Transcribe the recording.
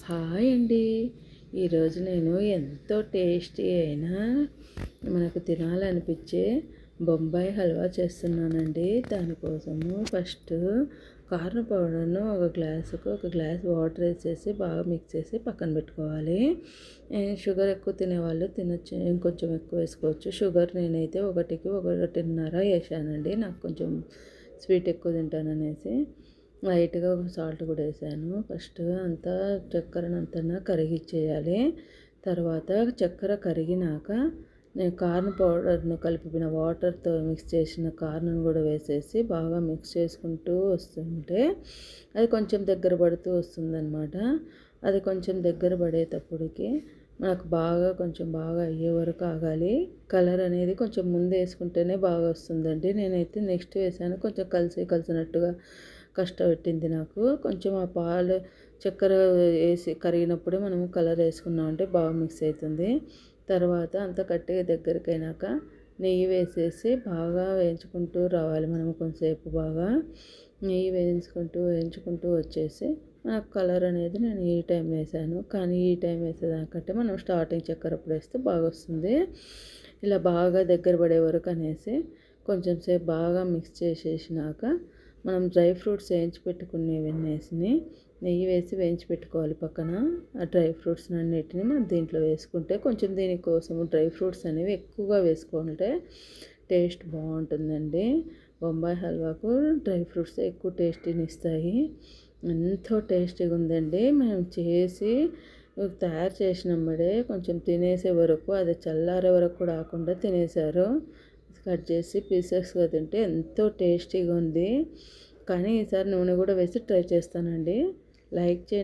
Hi అండి. ఈరోజు నేను ఎంతో టేస్టీ అయిన మనకు తినాలనిపించే బొంబాయి హల్వా చేస్తున్నానండి. దానికోసము ఫస్ట్ కార్న్ పౌడర్ను ఒక గ్లాస్ వాటర్ వేసేసి బాగా మిక్స్ చేసి పక్కన పెట్టుకోవాలి. షుగర్ ఎక్కువ తినేవాళ్ళు తినొచ్చు, ఇంకొంచెం ఎక్కువ వేసుకోవచ్చు. షుగర్ నేనైతే ఒకటికి 1.5 వేసానండి. నాకు కొంచెం స్వీట్ ఎక్కువ తింటాననేసి లైట్గా సాల్ట్ కూడా వేసాను. ఫస్ట్ అంతా చక్కెరనంతా కరిగిచ్చేయాలి. తర్వాత చక్కెర కరిగినాక నేను కార్న్ పౌడర్ను కలిపిన వాటర్తో మిక్స్ చేసిన కార్న్ కూడా వేసేసి బాగా మిక్స్ చేసుకుంటూ వస్తుంటే అది కొంచెం దగ్గర పడుతూ వస్తుందన్నమాట. అది కొంచెం దగ్గర పడేటప్పటికి మనకు కొంచెం బాగా అయ్యే వరకు ఆగాలి. కలర్ అనేది కొంచెం ముందు వేసుకుంటేనే బాగా వస్తుందండి. నేనైతే నెక్స్ట్ వేసాను, కొంచెం కలిసినట్టుగా కష్టపెట్టింది నాకు. కొంచెం ఆ పాలు చక్కెర వేసి కరిగినప్పుడే మనము కలర్ వేసుకున్నామంటే బాగా మిక్స్ అవుతుంది. తర్వాత అంతా గట్టిగా దగ్గరికి అయినాక నెయ్యి వేసేసి బాగా వేయించుకుంటూ రావాలి. మనము కొంచెంసేపు బాగా నెయ్యి వేయించుకుంటూ వచ్చేసి నాకు కలర్ అనేది నేను ఈ టైం వేసాను. కానీ ఈ టైం వేసేదానికంటే మనం స్టార్టింగ్ చక్కెర అప్పుడు వేస్తే బాగా వస్తుంది. ఇలా బాగా దగ్గర పడే వరకు అనేసి కొంచెం సేపు బాగా మిక్స్ చేసేసినాక మనం డ్రై ఫ్రూట్స్ వేయించి పెట్టుకునేవన్నీ నెయ్యి వేసి వేయించి పెట్టుకోవాలి పక్కన. ఆ డ్రై ఫ్రూట్స్ అన్నిటిని మనం దీంట్లో వేసుకుంటే కొంచెం దీనికోసం డ్రై ఫ్రూట్స్ అనేవి ఎక్కువగా వేసుకుంటే టేస్ట్ బాగుంటుందండి. బొంబాయి హల్వాకు డ్రై ఫ్రూట్స్ ఎక్కువ టేస్టీని ఇస్తాయి. ఎంతో టేస్టీగా ఉందండి. మేము చేసి తయారు చేసినప్పుడే కొంచెం తినేసే వరకు, అది చల్లారే వరకు కూడా ఆకుండా తినేశారు. కట్ చేసి పీసెస్గా తింటే ఎంతో టేస్టీగా ఉంది. కానీ ఈసారి నూనె కూడా వేసి ట్రై చేస్తానండి. లైక్ చేయండి.